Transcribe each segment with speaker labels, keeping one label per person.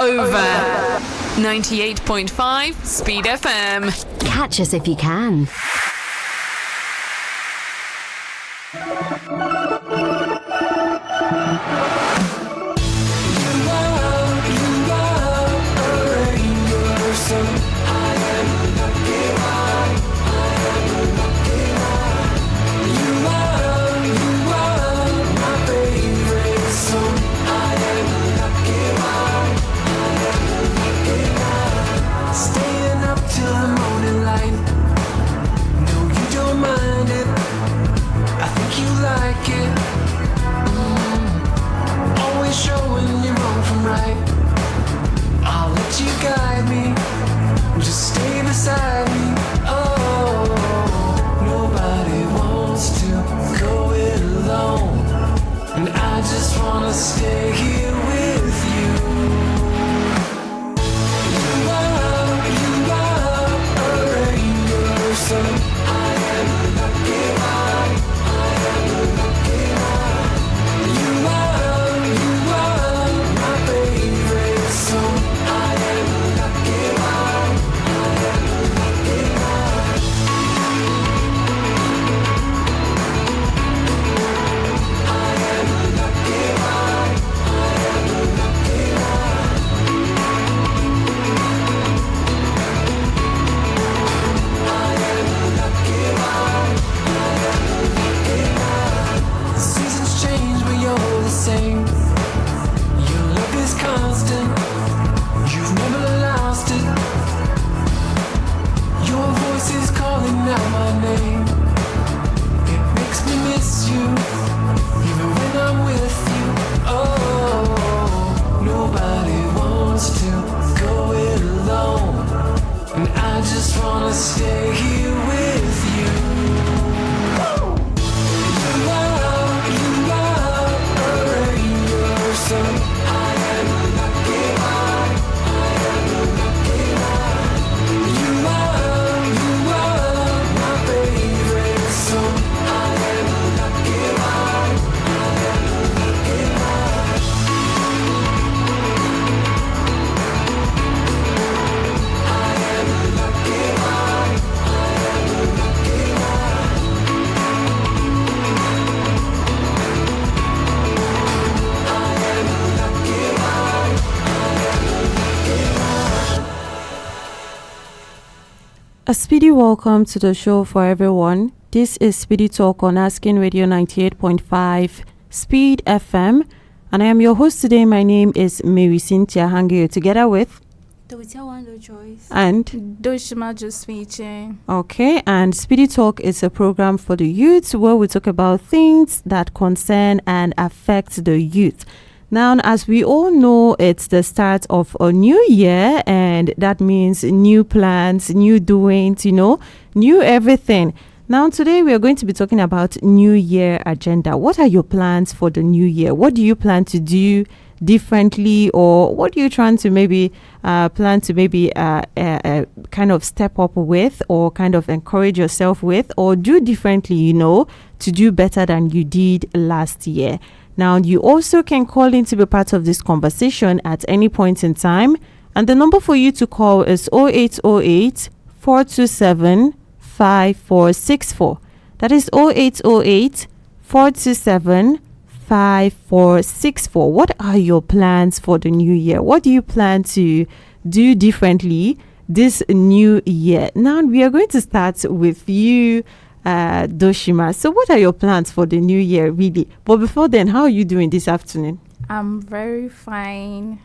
Speaker 1: over. 98.5 Speed FM.
Speaker 2: Catch us if you can.
Speaker 3: A speedy welcome to the show for everyone. This is Speedy Talk on Asking Radio 98.5 Speed FM, and I am your host today. My name is Marysyntia Hangeior, together with
Speaker 4: Tortya, Wandoo, Joyce,
Speaker 3: and
Speaker 4: Dooshima, Josephine, Icheen.
Speaker 3: Okay, and Speedy Talk is a program for the youth where we talk about things that concern and affect the youth. Now, as we all know, it's the start of a new year, and that means new plans, new doings, new everything. Now, today we are going to be talking about New Year agenda. What are your plans for the new year? What do you plan to do differently, or what are you trying to maybe kind of step up with, or kind of encourage yourself with, or do differently, to do better than you did last year? Now, you also can call in to be part of this conversation at any point in time. And the number for you to call is 0808 427 5464. That is 0808 427 5464. What are your plans for the new year? What do you plan to do differently this new year? Now, we are going to start with you, Dooshima. So what are your plans for the new year, really? But before then, how are you doing this afternoon?
Speaker 4: I'm very fine.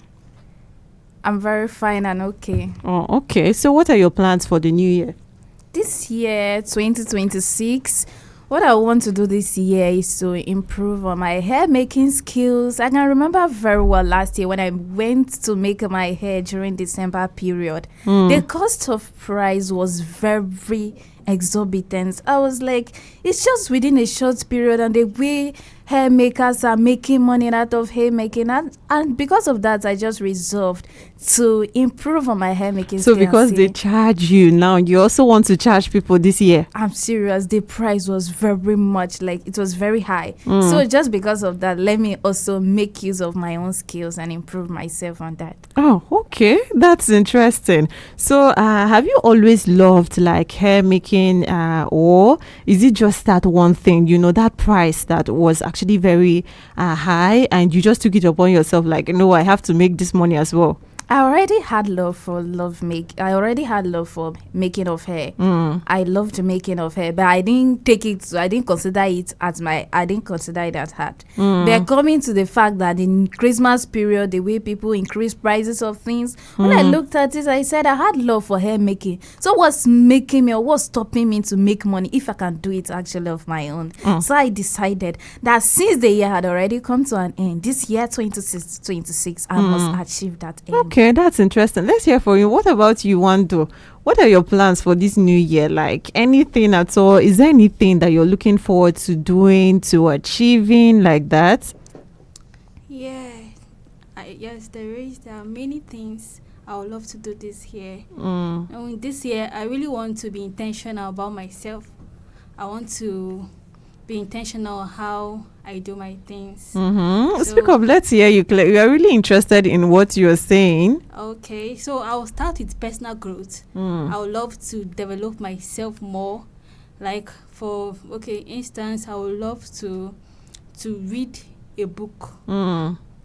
Speaker 4: And okay.
Speaker 3: Oh, okay. So what are your plans for the new year?
Speaker 4: This year, 2026, what I want to do this year is to improve on my hair making skills. I can remember very well last year when I went to make my hair during December period. The cost of price was very, exorbitant. I was like, it's just within a short period, and the way hair makers are making money out of hair making, and because of that, I just resolved to improve on my hair making.
Speaker 3: So because they charge you now, you also want to charge people this year?
Speaker 4: I'm serious. The price was very much, like, it was very high. So just because of that, let me also make use of my own skills and improve myself on that.
Speaker 3: Oh, okay. That's interesting. So have you always loved like hair making, or is it just that one thing, that price that was actually very high, and you just took it upon yourself like, no, I have to make this money as well?
Speaker 4: I already had love for making of hair. I loved making of hair, but I didn't consider it as hard. But coming to the fact that in Christmas period, the way people increase prices of things, when I looked at it, I said I had love for hair making. So what's stopping me to make money if I can do it actually of my own? So I decided that since the year had already come to an end, this year 2026, I must achieve that end.
Speaker 3: Okay, that's interesting. Let's hear from you. What about you, Wandoo? What are your plans for this new year? Like anything at all? Is there anything that you're looking forward to doing, to achieving like that?
Speaker 5: Yeah, yes, there are many things I would love to do this year. This year, I really want to be intentional about myself. I want to be intentional on how I do my things. So,
Speaker 3: speak up, let's hear you. We are really interested in what you're saying.
Speaker 5: Okay, so I will start with personal growth. I would love to develop myself more. Like instance, I would love to read a book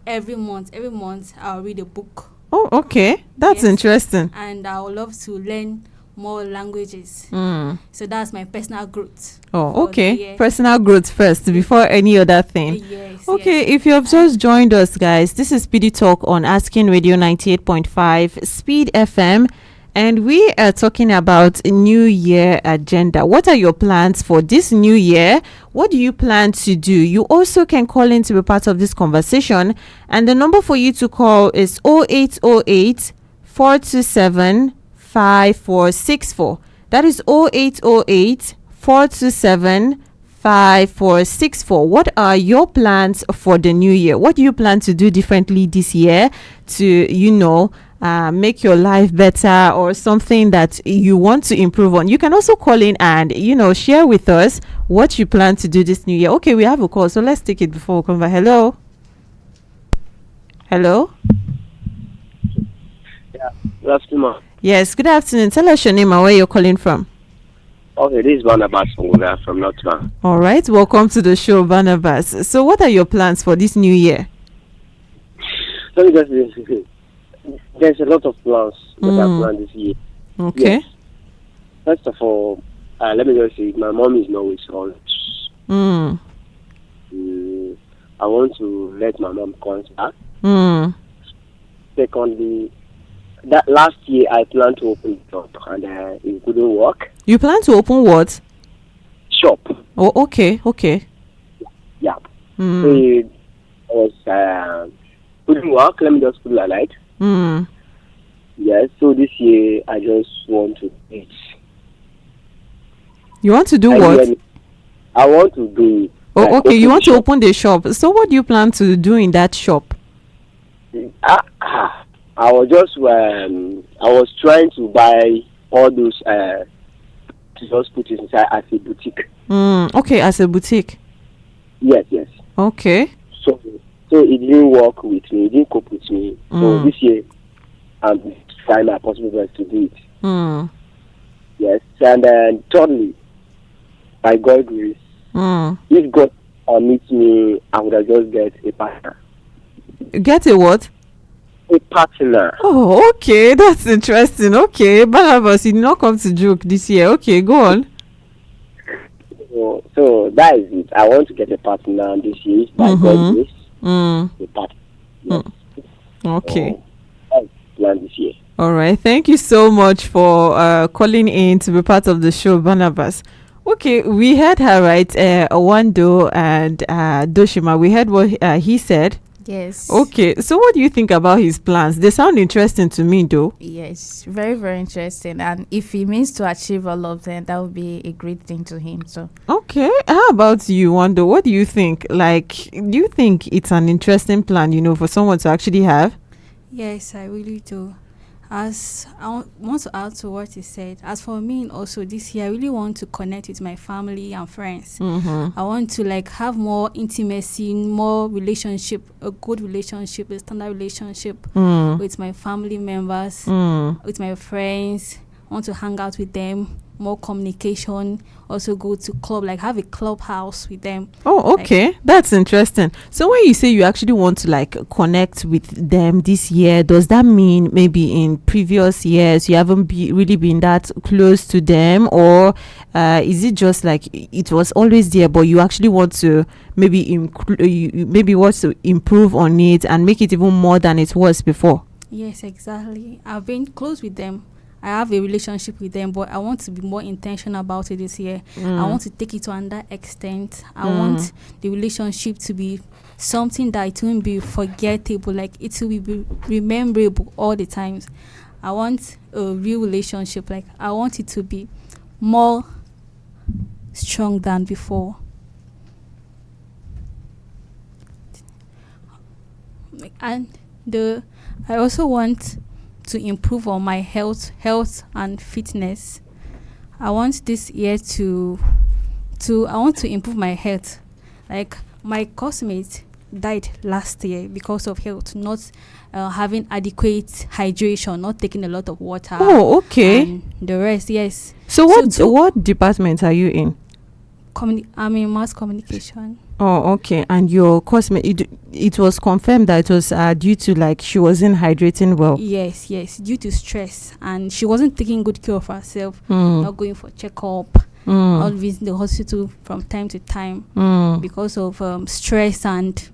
Speaker 5: every month. Every month, I'll read a book.
Speaker 3: Oh, okay. That's interesting.
Speaker 5: And I would love to learn more languages. So that's my personal growth.
Speaker 3: Oh, okay. Personal growth first before any other thing.
Speaker 5: Yes.
Speaker 3: Okay,
Speaker 5: yes.
Speaker 3: if you have just joined us, guys, this is SPEEDy Talk on Asking Radio 98.5 Speed FM, and we are talking about New Year agenda. What are your plans for this new year? What do you plan to do? You also can call in to be part of this conversation, and the number for you to call is 0808 427 5464. That is 0808 427 5464. What are your plans for the new year? What do you plan to do differently this year to, make your life better, or something that you want to improve on? You can also call in and, share with us what you plan to do this new year. Okay, we have a call, so let's take it before we come back. Hello?
Speaker 6: Yeah, good afternoon.
Speaker 3: Yes, good afternoon. Tell us your name and where you're calling from.
Speaker 6: Okay, this is Barnabas from Northland.
Speaker 3: All right, welcome to the show, Barnabas. So what are your plans for this new year?
Speaker 6: Let me just say, there's a lot of plans that I planned this year.
Speaker 3: Okay.
Speaker 6: Yes. First of all, let me just say, my mom is not with us. I want to let my mom come back. Secondly, that last year I planned to open a shop and it couldn't work.
Speaker 3: You plan to open what?
Speaker 6: Shop.
Speaker 3: Oh, okay.
Speaker 6: Yeah. So it was couldn't work. Let me just put it like that. Yes. So this year I just want to eat.
Speaker 3: You want to do what?
Speaker 6: I want to do.
Speaker 3: Oh, okay. You want to open the shop. So what do you plan to do in that shop?
Speaker 6: I was just I was trying to buy all those to just put it inside as a boutique.
Speaker 3: Okay, as a boutique.
Speaker 6: Yes.
Speaker 3: Okay.
Speaker 6: So it didn't work with me. It didn't cope with me. So this year I'm trying my possible best to do it. Yes, and then thirdly, by God's grace, if God permits me, I would have just get a partner.
Speaker 3: Get a what?
Speaker 6: A partner.
Speaker 3: Oh, okay, that's interesting. Okay, Barnabas, you did not come to joke this year. Okay, go on.
Speaker 6: So that is it. I want to get a partner this year by God's grace. A partner. Yes.
Speaker 3: Okay.
Speaker 6: So, plan this year.
Speaker 3: All right. Thank you so much for calling in to be part of the show, Barnabas. Okay, we heard her right, Wandoo and Dooshima. We heard what he said.
Speaker 4: Yes.
Speaker 3: Okay, so what do you think about his plans? They sound interesting to me, though.
Speaker 4: Yes, very, very interesting. And if he means to achieve all of them, that would be a great thing to him. So,
Speaker 3: Okay, how about you, Wandoo? What do you think? Like, do you think it's an interesting plan, for someone to actually have?
Speaker 5: Yes, I really do. As want to add to what he said, as for me also this year, I really want to connect with my family and friends.
Speaker 3: Mm-hmm.
Speaker 5: I want to have more intimacy, more relationship, a good relationship, a standard relationship with my family members, with my friends. I want to hang out with them, more communication. Also go to club, have a clubhouse with them.
Speaker 3: Oh, okay. That's interesting. So when you say you actually want to connect with them this year, does that mean maybe in previous years you haven't really been that close to them, or is it just it was always there, but you actually want to maybe want to improve on it and make it even more than it was before?
Speaker 5: Yes, exactly. I've been close with them. I have a relationship with them, but I want to be more intentional about it this year. I want to take it to another extent. I want the relationship to be something that it won't be forgettable, it will be rememberable all the times. I want a real relationship. I want it to be more strong than before. And I also want to improve on my health and fitness. I want this year I want to improve my health. My classmate died last year because of health, not having adequate hydration, not taking a lot of water.
Speaker 3: Oh, okay.
Speaker 5: And the rest, yes.
Speaker 3: So what department are you in?
Speaker 5: I'm in mass communication.
Speaker 3: Oh, okay. And your classmate, it was confirmed that it was due to she wasn't hydrating well.
Speaker 5: Yes, due to stress, and she wasn't taking good care of herself, not going for checkup, not visiting the hospital from time to time because of stress, and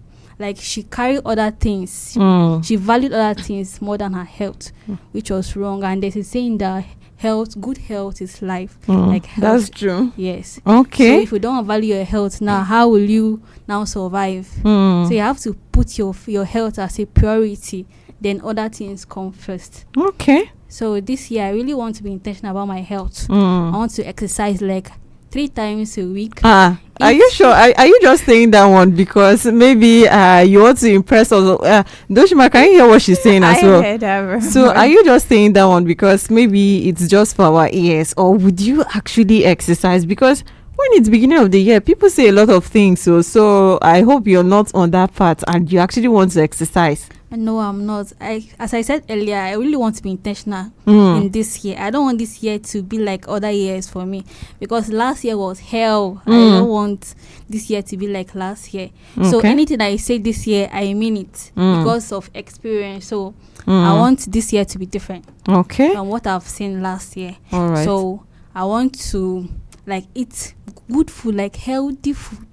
Speaker 5: she carried other things. She valued other things more than her health, which was wrong. And there's a saying that good health is life. Health,
Speaker 3: that's true.
Speaker 5: Yes.
Speaker 3: Okay.
Speaker 5: So if you don't value your health now, how will you now survive? So you have to put your health as a priority, then other things come first.
Speaker 3: Okay.
Speaker 5: So this year I really want to be intentional about my health. I want to exercise 3 times a week.
Speaker 3: Are you sure? Are you just saying that one because maybe you want to impress us? Dooshima, can you hear what she's saying as well?
Speaker 4: I heard her.
Speaker 3: So are you just saying that one because maybe it's just for our ears, or would you actually exercise? Because when it's beginning of the year, people say a lot of things. So I hope you're not on that part and you actually want to exercise.
Speaker 5: No, I'm not. As I said earlier, I really want to be intentional in this year. I don't want this year to be like other years for me, because last year was hell. I don't want this year to be like last year. So anything I say this year, I mean it because of experience. So I want this year to be different from what I've seen last year.
Speaker 3: All right.
Speaker 5: So I want to eat good food, healthy food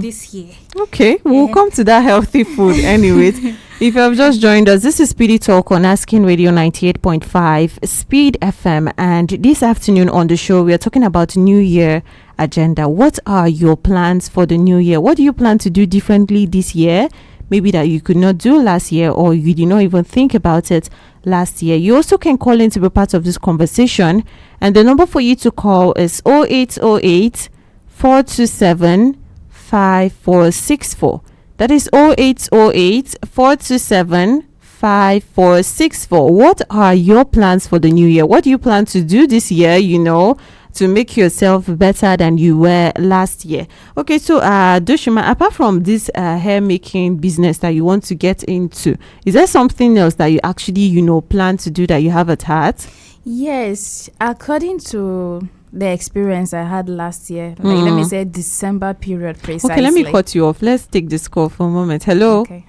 Speaker 5: this year.
Speaker 3: Okay, we'll come to that healthy food anyways. If you have just joined us, this is SPEEDy Talk on Asking Radio 98.5 Speed FM, and this afternoon on the show we are talking about New Year agenda. What are your plans for the new year? What do you plan to do differently this year? Maybe that you could not do last year, or you did not even think about it last year. You also can call in to be part of this conversation, and the number for you to call is 0808 427 5464. That is 0808 427 5464. What are your plans for the new year? What do you plan to do this year, to make yourself better than you were last year? Okay, so Dooshima, apart from this hair making business that you want to get into, is there something else that you actually plan to do that you have at heart?
Speaker 4: Yes, according to the experience I had last year, let me say December period precisely.
Speaker 3: Okay, let me cut you off. Let's take this call for a moment. Hello.
Speaker 4: Okay.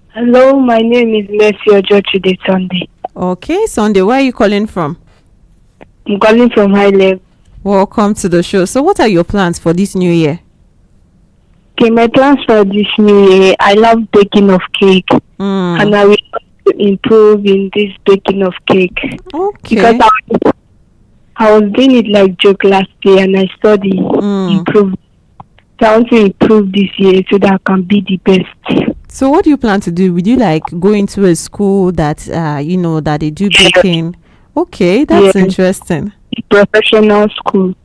Speaker 7: Hello, my name is Mercy Ojo today, Sunday.
Speaker 3: Okay, Sunday, where are you calling from?
Speaker 7: I'm calling from High Level.
Speaker 3: Welcome to the show. So what are your plans for this new year?
Speaker 7: Okay, my plans for this new year, I love baking of cake. And I will improve in this baking of cake.
Speaker 3: Okay.
Speaker 7: Because I was doing it like joke last year and I studied improve. So I want to improve this year so that I can be the best.
Speaker 3: So what do you plan to do? Would you like go into a school that that they do baking? Okay, that's interesting.
Speaker 7: Professional school.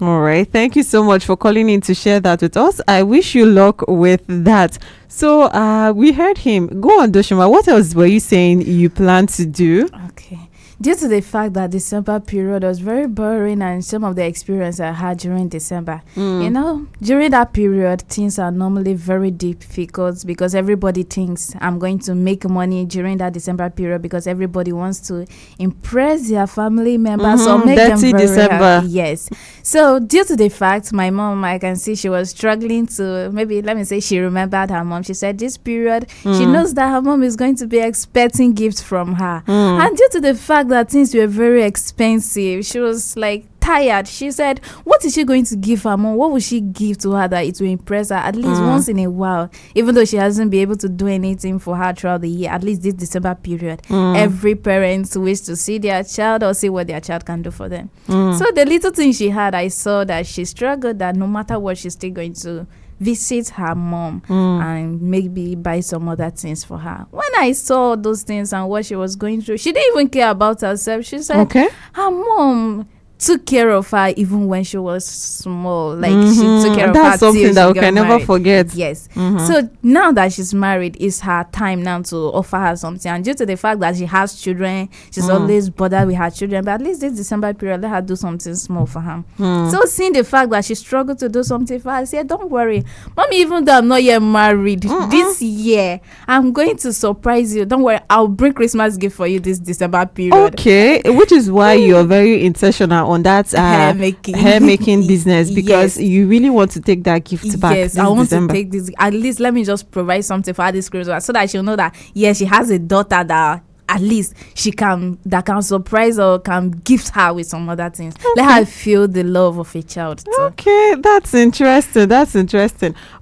Speaker 3: All right. Thank you so much for calling in to share that with us. I wish you luck with that. So we heard him. Go on, Dooshima. What else were you saying you plan to do?
Speaker 4: Okay. Due to the fact that December period was very boring and some of the experience I had during December, during that period, things are normally very difficult because everybody thinks I'm going to make money during that December period because everybody wants to impress their family members or make them very
Speaker 3: December.
Speaker 4: happy. Yes. So due to the fact, my mom, I can see she was struggling to, maybe let me say she remembered her mom. She said this period, she knows that her mom is going to be expecting gifts from her. And due to the fact that things were very expensive, she was like tired. She said, what is she going to give her mom? What will she give to her that it will impress her at least once in a while, even though she hasn't been able to do anything for her throughout the year? At least this December period, every parent wish to see their child or see what their child can do for them. So the little thing she had, I saw that she struggled, that no matter what, she's still going to visit her mom and maybe buy some other things for her. When I saw those things and what she was going through, she didn't even care about herself. She said her mom took care of her even when she was small. Like she took care of her.
Speaker 3: That's something that we can never forget.
Speaker 4: Yes. So now that she's married, it's her time now to offer her something. And due to the fact that she has children, she's always bothered with her children. But at least this December period, let her do something small for her. So seeing the fact that she struggled to do something for her, I said, don't worry, mommy, even though I'm not yet married, this year I'm going to surprise you. Don't worry, I'll bring Christmas gift for you this December period.
Speaker 3: Okay, which is why you're very intentional on that hair making business, because you really want to take that gift back.
Speaker 4: Yes, I want
Speaker 3: December.
Speaker 4: to take this. At least let me just provide something for her this Christmas so that she'll know that she has a daughter that at least she can surprise or can gift her with some other things. Let her feel the love of a child too.
Speaker 3: Okay, that's interesting.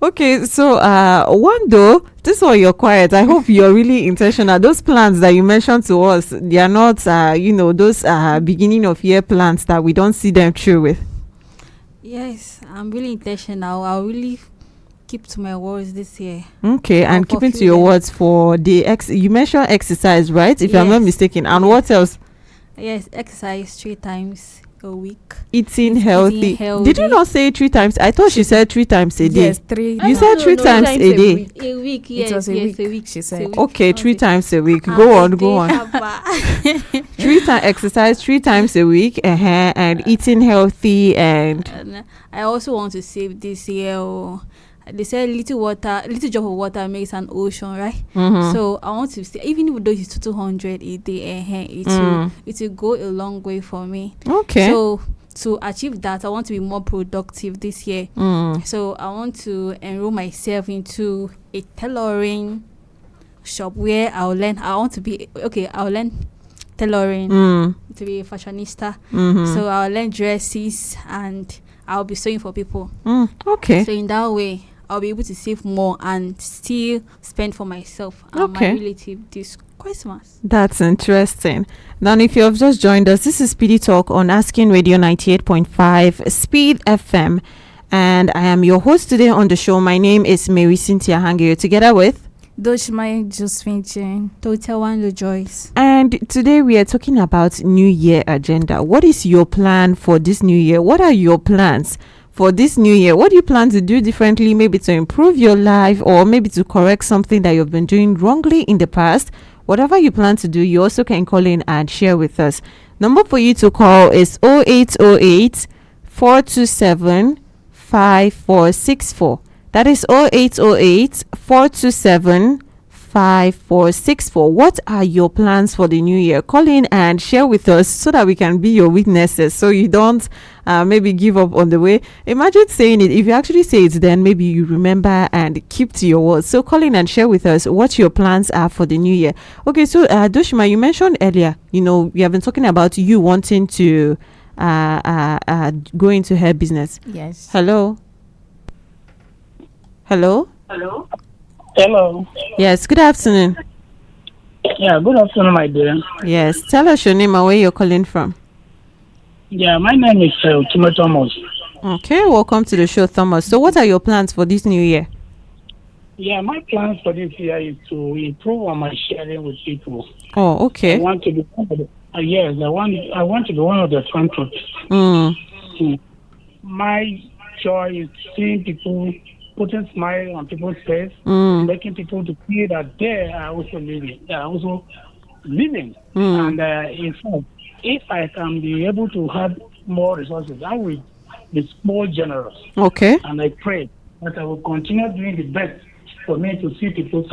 Speaker 3: Okay, so Wandoo, this one you're quiet. I hope you're really intentional. Those plans that you mentioned to us, they are not those beginning of year plans that we don't see them through with.
Speaker 5: Yes, I'm really intentional. I'll really keep to my words this year.
Speaker 3: Okay, and keeping to your words for the you mentioned exercise, right? If I'm not mistaken. And what else?
Speaker 5: Yes, exercise 3 times a week.
Speaker 3: Eating healthy. Did you not say 3 times? I thought she said 3 times a day.
Speaker 4: Yes, 3.
Speaker 3: You said 3 times a day.
Speaker 5: A week, yes.
Speaker 4: It was a
Speaker 5: a
Speaker 4: week, she said.
Speaker 3: Okay, 3 times a week. Go on. 3 times exercise 3 times a week, and eating healthy, and
Speaker 5: I also want to save this year. They say little drop of water makes an ocean, right? So I want to say, even though it's 200 a day, it will go a long way for me.
Speaker 3: Okay.
Speaker 5: So to achieve that, I want to be more productive this year. So I want to enroll myself into a tailoring shop where I'll learn tailoring to be a fashionista. So I'll learn dresses and I'll be sewing for people.
Speaker 3: Okay.
Speaker 5: So in that way, I'll be able to save more and still spend for myself and my relative this Christmas.
Speaker 3: That's interesting. Now, if you have just joined us, this is SPEEDy Talk on Asking Radio 98.5 Speed FM. And I am your host today on the show. My name is Marysyntia Hangeior, together with
Speaker 4: Dooshima, Josephine,
Speaker 5: Tortya, Wandoo, Joyce.
Speaker 3: And today we are talking about New Year agenda. What is your plan for this new year? What are your plans for this new year? What do you plan to do differently, maybe to improve your life or maybe to correct something that you've been doing wrongly in the past? Whatever you plan to do, you also can call in and share with us. Number for you to call is 0808 427 5464. That is 0808 427 5464. What are your plans for the new year? Call in and share with us so that we can be your witnesses, so you don't maybe give up on the way. Imagine saying it. If you actually say it, then maybe you remember and keep to your words. So call in and share with us what your plans are for the new year. Okay, so Dooshima, you mentioned earlier, we have been talking about you wanting to go into hair business.
Speaker 4: Yes.
Speaker 3: Hello.
Speaker 8: Hello.
Speaker 3: Yes, good afternoon.
Speaker 8: Yeah, good afternoon, my dear.
Speaker 3: Yes, tell us your name and where you're calling from.
Speaker 8: Yeah, my name is Thomas.
Speaker 3: Okay, welcome to the show, Thomas. So what are your plans for this new year?
Speaker 8: Yeah, my plans for this year is to improve on my sharing with people.
Speaker 3: Oh, okay.
Speaker 8: I want to be one of the, yes, I want to be one of the frontrunners. My joy is seeing people putting smile on people's face, making people to feel that they are also living. They are also living. And in fact, if I can be able to have more resources, I will be more generous.
Speaker 3: Okay.
Speaker 8: And I pray that I will continue doing the best for me to see people's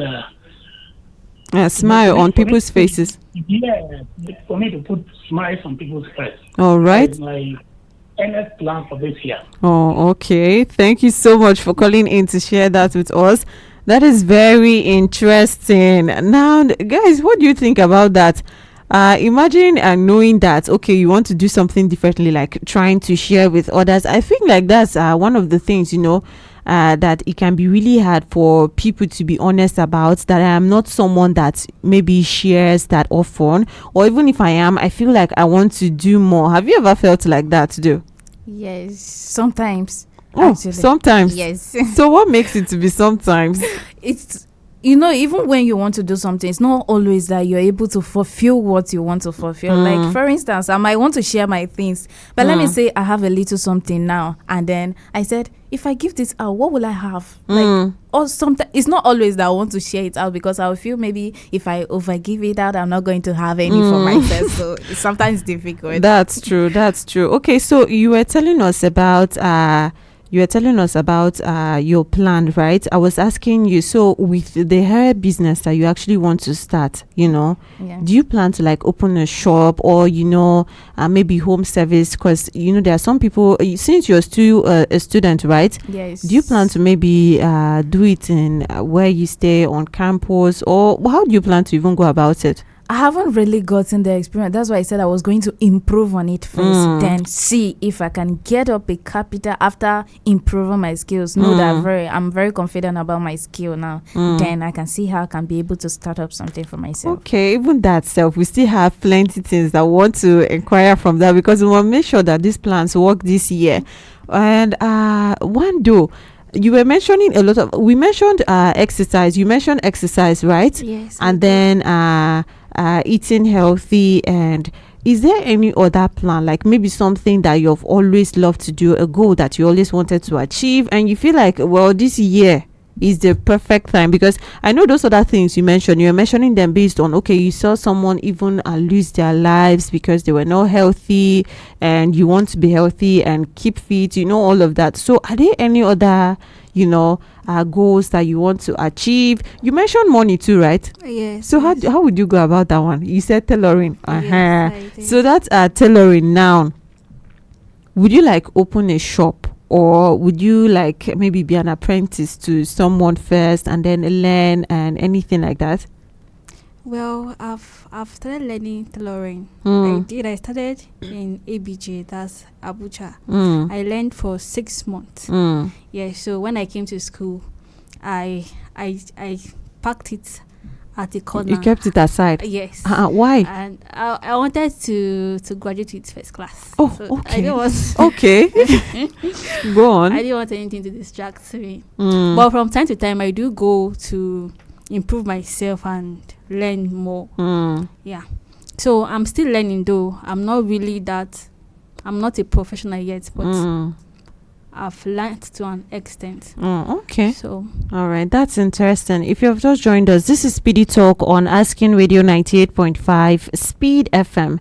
Speaker 3: smile on people's faces.
Speaker 8: Yeah, for me to put smiles on people's faces.
Speaker 3: All right.
Speaker 8: That's my earnest plan for this year.
Speaker 3: Oh, okay. Thank you so much for calling in to share that with us. That is very interesting. Now, guys, what do you think about that? Imagine knowing that, okay, you want to do something differently, like trying to share with others. I think like that's one of the things, that it can be really hard for people to be honest about, that I am not someone that maybe shares that often, or even if I am, I feel like I want to do more. Have you ever felt like that too?
Speaker 4: Yes, sometimes.
Speaker 3: Oh,
Speaker 4: Actually.
Speaker 3: sometimes.
Speaker 4: Yes.
Speaker 3: So what makes it to be sometimes?
Speaker 4: It's, even when you want to do something, it's not always that you're able to fulfill what you want to fulfill. Like, for instance, I might want to share my things, but let me say I have a little something now, and then I said, if I give this out, what will I have? Like, or something. It's not always that I want to share it out, because I feel maybe if I give it out, I'm not going to have any for myself. So it's sometimes difficult.
Speaker 3: That's true. Okay, so you were telling us about your plan, right? I was asking you, so with the hair business that you actually want to start, do you plan to like open a shop, or maybe home service? Because there are some people, since you're still a student, right?
Speaker 4: Yes.
Speaker 3: Do you plan to maybe do it in where you stay on campus, or how do you plan to even go about it?
Speaker 4: I haven't really gotten the experience. That's why I said I was going to improve on it first, then see if I can get up a capital after improving my skills. Know that I'm very confident about my skill now. Then I can see how I can be able to start up something for myself.
Speaker 3: Okay, even that self, we still have plenty things that we want to inquire from that, because we want to make sure that these plans work this year. And Wandoo, you were mentioning we mentioned exercise. You mentioned exercise, right?
Speaker 5: Yes.
Speaker 3: And then eating healthy. And is there any other plan, like maybe something that you've always loved to do, a goal that you always wanted to achieve, and you feel like, well, this year is the perfect time? Because I know those other things you mentioned, you're mentioning them based on, okay, you saw someone even lose their lives because they were not healthy, and you want to be healthy and keep fit, all of that. So are there any other goals that you want to achieve? You mentioned money too, right?
Speaker 5: Yes.
Speaker 3: So how would you go about that one? You said tailoring.
Speaker 5: Yes,
Speaker 3: So that's tailoring. Now, would you like open a shop, or would you like maybe be an apprentice to someone first and then learn and anything like that?
Speaker 5: Well, I've started learning tailoring. I started in ABJ, that's Abuja. I learned for 6 months. Yeah, so when I came to school, I packed it at the corner.
Speaker 3: You kept it aside?
Speaker 5: Yes.
Speaker 3: Why?
Speaker 5: And I wanted to graduate with first class.
Speaker 3: Oh,
Speaker 5: so
Speaker 3: okay.
Speaker 5: I didn't want
Speaker 3: Okay. Go on.
Speaker 5: I didn't want anything to distract me. But from time to time, I do go to improve myself and learn more. Yeah. So I'm still learning, though. I'm not a professional yet, but I've learned to an extent.
Speaker 3: Okay.
Speaker 5: So,
Speaker 3: all right, that's interesting. If you have just joined us, this is Speedy Talk on Asking Radio 98.5 Speed FM.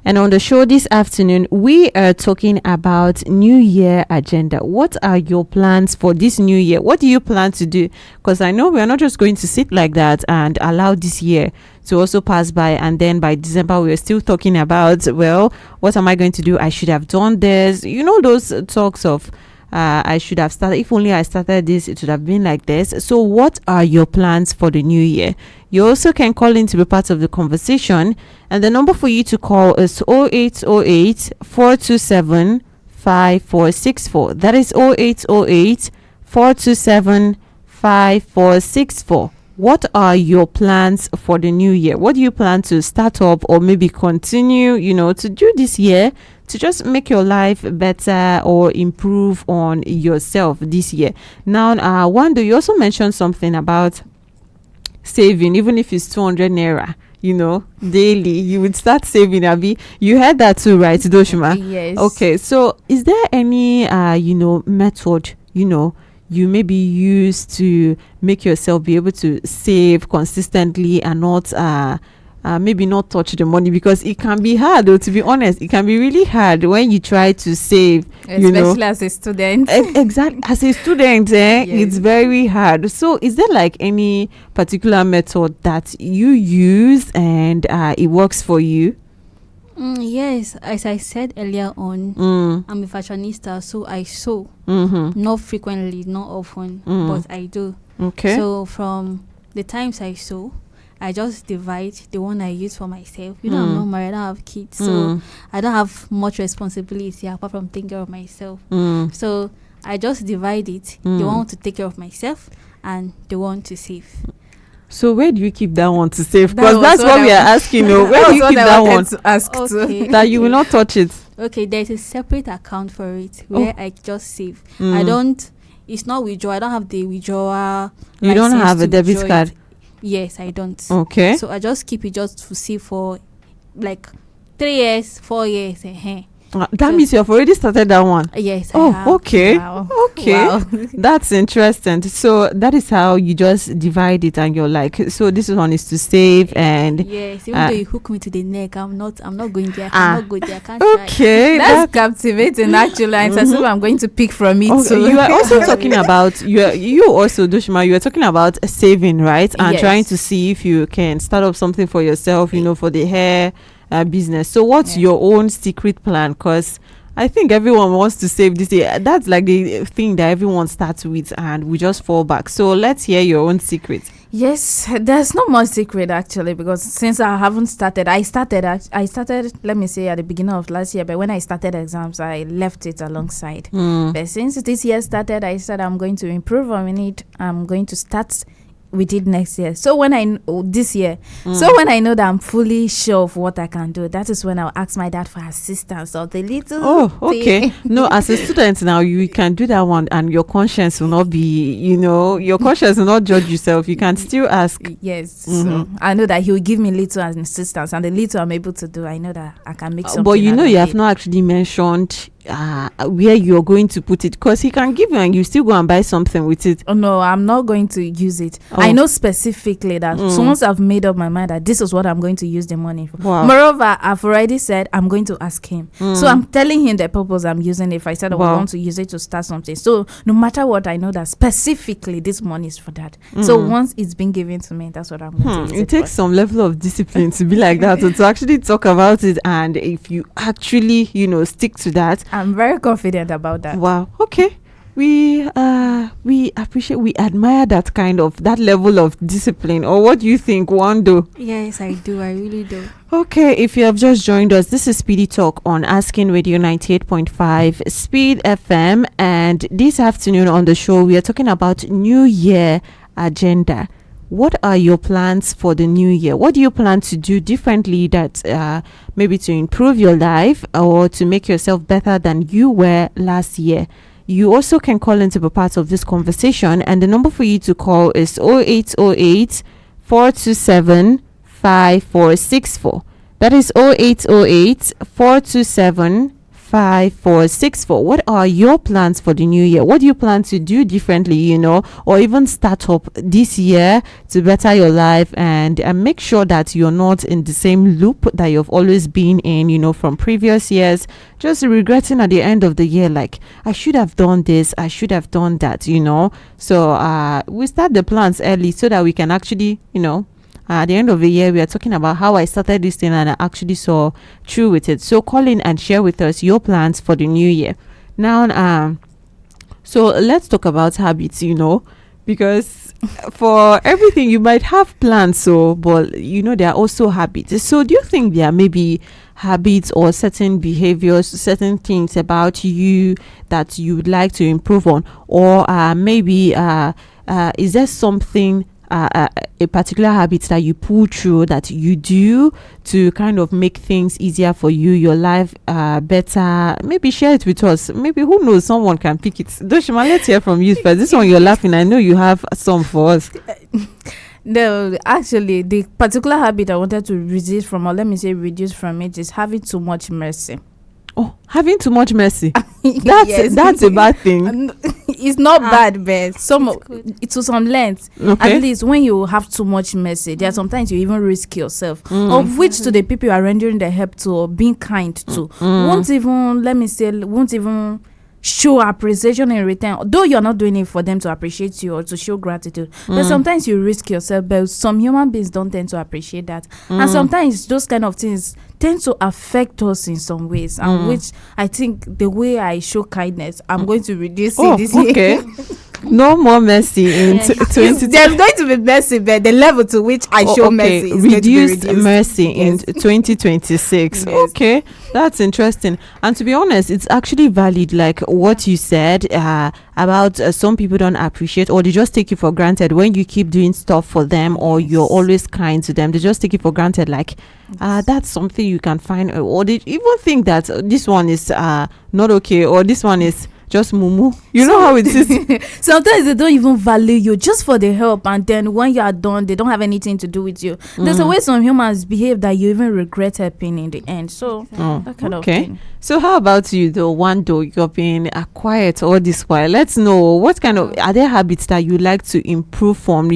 Speaker 3: And on the show this afternoon, we are talking about New Year agenda. What are your plans for this new year? What do you plan to do? Because I know we are not just going to sit like that and allow this year to also pass by, and then by December we're still talking about, well, what am I going to do? I should have done this. Those talks of I should have started. If only I started this, it would have been like this. So what are your plans for the new year? You also can call in to be part of the conversation, and the number for you to call is 0808 427 5464. That is 0808 427 5464. what are your plans for the new year? What do you plan to start up or maybe continue, to do this year to just make your life better or improve on yourself this year? Now, Wandoo, you also mentioned something about saving, even if it's 200 naira, daily, you would start saving, Abby. You heard that too, right, Dooshima?
Speaker 4: Yes.
Speaker 3: Okay, so is there any, method, you maybe use to make yourself be able to save consistently and not maybe not touch the money? Because it can be hard, though, to be honest. It can be really hard when you try to save,
Speaker 4: especially as a student.
Speaker 3: Exactly, as a student,
Speaker 4: Yes.
Speaker 3: It's very hard. So is there like any particular method that you use and it works for you?
Speaker 5: Yes, as I said earlier on, I'm a fashionista, so I sew. Not frequently, not often, but I do.
Speaker 3: Okay.
Speaker 5: So from the times I sew, I just divide the one I use for myself. I'm not married, I don't have kids, so I don't have much responsibility apart from taking care of myself. So I just divide it, the one to take care of myself and the one to save.
Speaker 3: So where do you keep that one to save?
Speaker 4: That
Speaker 3: Because
Speaker 4: was
Speaker 3: that's what we are asking. Where do you keep that one
Speaker 4: to ask
Speaker 5: Okay.
Speaker 3: that you will not touch it?
Speaker 5: Okay, there's a separate account for it where I just save. I don't, it's not withdraw. I don't have the withdrawal.
Speaker 3: You don't
Speaker 5: license
Speaker 3: have a
Speaker 5: to
Speaker 3: debit
Speaker 5: withdraw
Speaker 3: card?
Speaker 5: it. Yes, I don't.
Speaker 3: Okay.
Speaker 5: So I just keep it just to save for like 3 years, 4 years.
Speaker 3: That means you have already started that one.
Speaker 5: Yes, I
Speaker 3: Oh,
Speaker 5: have.
Speaker 3: okay.
Speaker 4: Wow.
Speaker 3: Okay.
Speaker 4: Wow.
Speaker 3: That's interesting. So that is how you just divide it, and you're like, so this one is to save and
Speaker 5: Yes, even though you hook me to the neck, I'm not going there. I cannot go there. I can't try.
Speaker 3: okay.
Speaker 4: That's captivating, actually. It's as if I'm going to pick from it.
Speaker 3: Okay,
Speaker 4: too.
Speaker 3: you are also talking about you also, Dooshima, you are talking about saving, right? And
Speaker 4: Yes.
Speaker 3: trying to see if you can start up something for yourself, for the hair business. So what's your own secret plan? Because I think everyone wants to save this year. That's like the thing that everyone starts with and we just fall back. So let's hear your own secret.
Speaker 4: Yes, there's not much secret actually, because since I haven't started, I started, let me say, at the beginning of last year, but when I started exams, I left it alongside. But since this year started, I said I'm going to improve on it. I'm going to start with it next year. So when I know that I'm fully sure of what I can do, that is when I'll ask my dad for assistance or the little.
Speaker 3: Oh, okay.
Speaker 4: thing.
Speaker 3: No, as a student now, you can do that one, and your conscience will not be, your conscience will not judge yourself. You can still ask.
Speaker 4: Yes, so I know that he will give me little assistance, and the little I'm able to do, I know that I can make something.
Speaker 3: But
Speaker 4: out of
Speaker 3: you have
Speaker 4: it.
Speaker 3: not actually mentioned where you're going to put it, because he can give you and you still go and buy something with it.
Speaker 4: Oh no, I'm not going to use it.
Speaker 3: Oh.
Speaker 4: I know specifically that once I've made up my mind that this is what I'm going to use the money for.
Speaker 3: Wow.
Speaker 4: Moreover, I've already said I'm going to ask him. So I'm telling him the purpose I'm using it. If I said I want to use it to start something, so no matter what, I know that specifically this money is for that. So once it's been given to me, that's what I'm going to use
Speaker 3: It takes some level of discipline to be like that, to actually talk about it, and if you actually stick to that.
Speaker 4: I'm very confident about that.
Speaker 3: Wow. Okay. We appreciate, we admire that level of discipline. Or what do you think, Wandoo?
Speaker 5: Yes, I do. I really do.
Speaker 3: Okay, if you have just joined us, this is Speedy Talk on Asking Radio 98.5 Speed FM, and this afternoon on the show we are talking about New Year agenda. What are your plans for the new year? What do you plan to do differently that maybe to improve your life or to make yourself better than you were last year? You also can call in to be part of this conversation, and the number for you to call is 0808 427 5464. That is 0808 427 5464. What are your plans for the new year? What do you plan to do differently, or even start up this year to better your life and make sure that you're not in the same loop that you've always been in, from previous years, just regretting at the end of the year, like, I should have done this, I should have done that, So we start the plans early so that we can actually, at the end of the year, we are talking about how I started this thing and I actually saw through with it. So call in and share with us your plans for the new year. Now, so let's talk about habits, because for everything you might have plans, but there are also habits. So do you think there are maybe habits or certain behaviors, certain things about you that you would like to improve on, or maybe is there something a particular habit that you pull through, that you do to kind of make things easier for you, your life better. Maybe share it with us. Maybe, who knows, someone can pick it. Dooshima, let's hear from you first. This one, you're laughing. I know you have some for us.
Speaker 4: No, actually, the particular habit I wanted to resist from, or let me say reduce from it, is having too much mercy.
Speaker 3: Oh, having too much mercy.
Speaker 4: Yes.
Speaker 3: That's a bad thing.
Speaker 4: It's not bad, but
Speaker 5: It's
Speaker 4: to some length.
Speaker 3: Okay.
Speaker 4: At least when you have too much mercy, there are sometimes you even risk yourself, of which to the people you are rendering the help to or being kind to won't even show appreciation in return, though you're not doing it for them to appreciate you or to show gratitude. But sometimes you risk yourself, but some human beings don't tend to appreciate that, and sometimes those kind of things tend to affect us in some ways, and which I think the way I show kindness, I'm going to reduce it this year.
Speaker 3: No more mercy in 2020.
Speaker 4: There's going to be mercy, but the level to which I show mercy is
Speaker 3: reduced mercy in 2026.
Speaker 4: Yes.
Speaker 3: Okay, that's interesting. And to be honest, it's actually valid, like what you said about some people don't appreciate, or they just take you for granted when you keep doing stuff for them, or you're always kind to them. They just take it for granted, like that's something you can find, or they even think that this one is not okay, or this one is just mumu. You know how it is.
Speaker 4: Sometimes they don't even value you just for the help, and then when you are done, they don't have anything to do with you. There's a way some humans behave that you even regret helping in the end. So that kind of thing.
Speaker 3: So how about you though, Wandoo? You're being quiet all this while. Let's know, what kind of, are there habits that you like to improve from,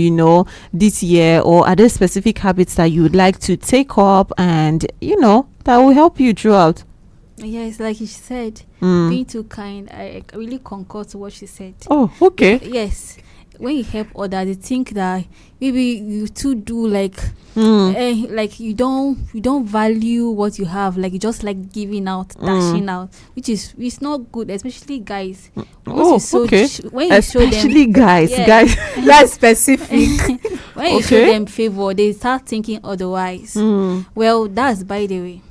Speaker 3: this year, or are there specific habits that you would like to take up and that will help you throughout?
Speaker 5: Yes, like she said, being too kind. I really concur to what she said.
Speaker 3: Oh, okay.
Speaker 5: Yes, when you help others, they think that maybe you too do like you don't value what you have, like you just like giving out, dashing out, which is, it's not good, especially guys.
Speaker 3: Okay.
Speaker 5: When you
Speaker 3: Especially
Speaker 5: show them,
Speaker 3: guys, guys.
Speaker 4: That's specific.
Speaker 5: when you show them favor, they start thinking otherwise. Well, that's by the way.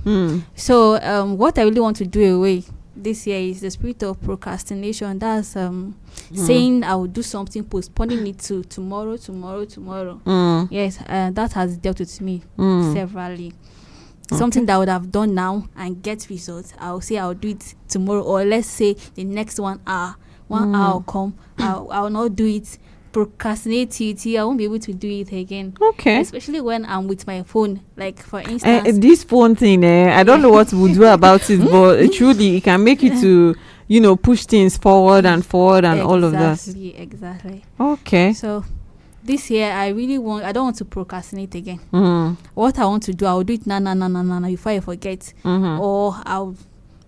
Speaker 5: So what I really want to do away this year is the spirit of procrastination. That's saying I will do something, postponing it to tomorrow. Yes, that has dealt with me severally. Something that I would have done now and get results, I'll say I'll do it tomorrow, or let's say the next 1 hour. 1 hour will come, I'll not do it. Procrastinate it, I won't be able to do it again.
Speaker 3: Okay.
Speaker 5: Especially when I'm with my phone, like for instance.
Speaker 3: This phone thing, I don't know what we'll do about it, but truly it can make you to, push things forward and all of that.
Speaker 5: Exactly.
Speaker 3: Okay.
Speaker 5: So this year I don't want to procrastinate again. What I want to do, I'll do it now before I forget, or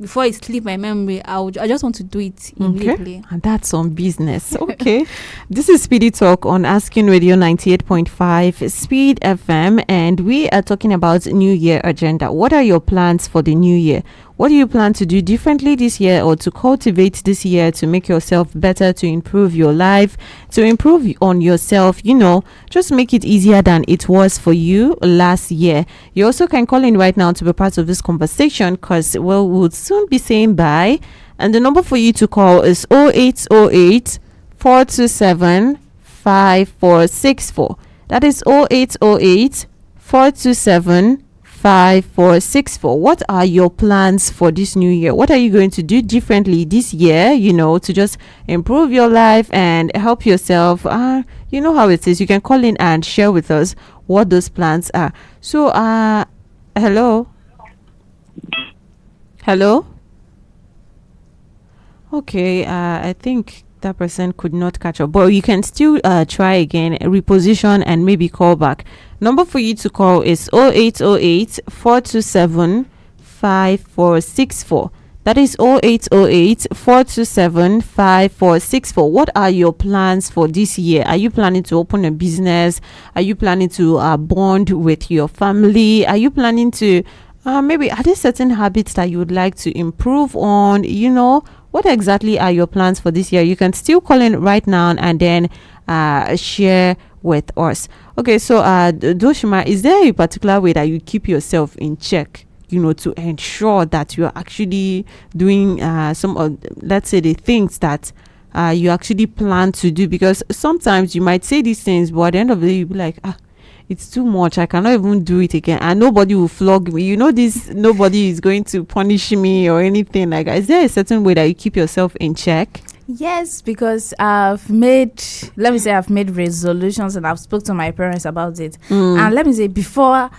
Speaker 5: before it slip my memory, I just want to do it immediately.
Speaker 3: Okay. And that's on business. Okay. This is Speedy Talk on Asking Radio 98.5 Speed FM, and we are talking about New Year agenda. What are your plans for the new year? What do you plan to do differently this year, or to cultivate this year to make yourself better, to improve your life, to improve on yourself, just make it easier than it was for you last year? You also can call in right now to be part of this conversation, because, we'll soon be saying bye. And the number for you to call is 0808 427 5464. That is 0808 427 5464. What are your plans for this new year? What are you going to do differently this year, to just improve your life and help yourself? You know how it is. You can call in and share with us what those plans are. So, hello? Okay, I think that person could not catch up, but you can still try again, reposition, and maybe call back. Number for you to call is 0808 427 5464. That is 0808 427 5464. What are your plans for this year? Are you planning to open a business? Are you planning to bond with your family? Are you planning to maybe, are there certain habits that you would like to improve on? What exactly are your plans for this year? You can still call in right now and then share with us. Okay, so Dooshima, is there a particular way that you keep yourself in check, to ensure that you're actually doing some of, let's say, the things that you actually plan to do? Because sometimes you might say these things, but at the end of the day, you'll be like, it's too much. I cannot even do it again, and nobody will flog me. This nobody is going to punish me or anything like that. Is there a certain way that you keep yourself in check?
Speaker 4: Yes, because I've made resolutions and I've spoke to my parents about it. And let me say, before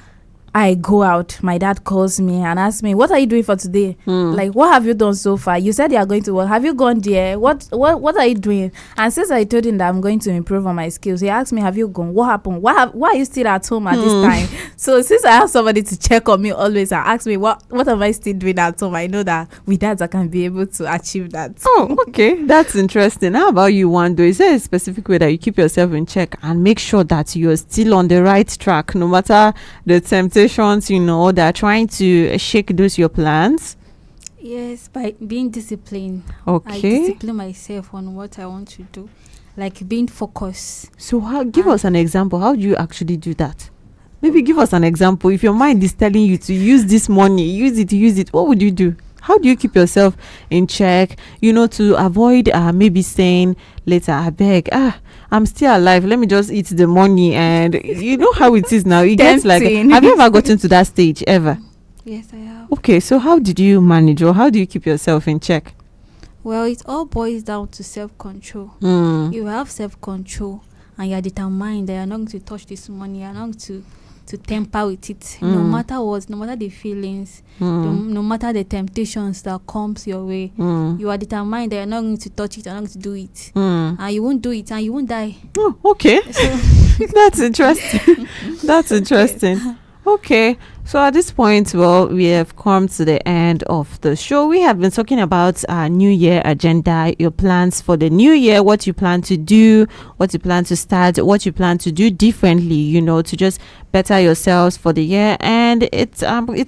Speaker 4: I go out, my dad calls me and asks me, what are you doing for today? Like, what have you done so far? You said you are going to work. Have you gone there? What are you doing? And since I told him that I'm going to improve on my skills, he asked me, have you gone? What happened? Why are you still at home at this time? So since I have somebody to check on me always and ask me, what am I still doing at home? I know that with that, I can be able to achieve that.
Speaker 3: Oh, okay. That's interesting. How about you, Wandoo? Is there a specific way that you keep yourself in check and make sure that you're still on the right track, no matter the temptation that are trying to shake those your plans?
Speaker 5: Yes, by being disciplined.
Speaker 3: Okay.
Speaker 5: I discipline myself on what I want to do, like being focused.
Speaker 3: So give us an example. How do you actually do that? Maybe give us an example. If your mind is telling you to use this money, use it, what would you do? How do you keep yourself in check, to avoid maybe saying later, I beg, I'm still alive, let me just eat the money? And you know how it is now. It gets like, have you ever gotten to that stage ever?
Speaker 5: Yes, I have.
Speaker 3: Okay, so how did you manage, or how do you keep yourself in check?
Speaker 5: Well, it all boils down to self-control. You have self-control and you're determined that you're not going to touch this money, you're not going to temper with it, no matter what, no matter the feelings, no matter the temptations that comes your way. You are determined that you're not going to touch it, you're not going to do it, and you won't do it, and you won't die.
Speaker 3: Oh, okay. So that's interesting. That's interesting. Okay, so at this point, we have come to the end of the show. We have been talking about our New Year agenda, your plans for the new year, what you plan to do, what you plan to start, what you plan to do differently, to just better yourselves for the year. And it's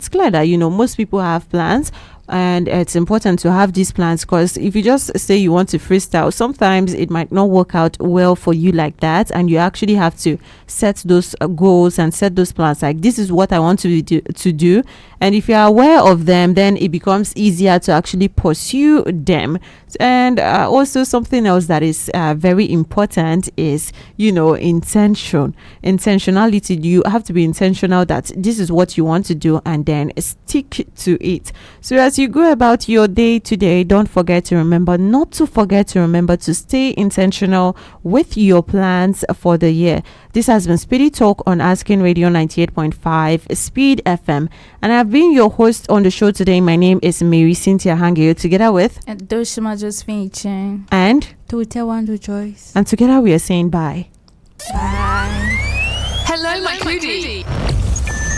Speaker 3: clear that, most people have plans. And it's important to have these plans, because if you just say you want to freestyle, sometimes it might not work out well for you like that, and you actually have to set those goals and set those plans, like this is what I want to do. And if you're aware of them, then it becomes easier to actually pursue them. And also something else that is very important is intentionality. You have to be intentional that this is what you want to do, and then stick to it. So as you go about your day today, don't forget to remember to stay intentional with your plans for the year. This has been Speedy Talk on Asking Radio 98.5 Speed FM, and I've been your host on the show today. My name is Marysyntia Hangeior, together with
Speaker 4: Dooshima, Josephine, Icheen,
Speaker 3: and
Speaker 5: Tortya, Wandoo, Joyce.
Speaker 3: And together we are saying bye.
Speaker 4: Bye.
Speaker 1: Hello, my cutie.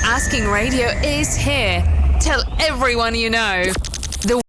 Speaker 1: Asking Radio is here. Tell everyone you know.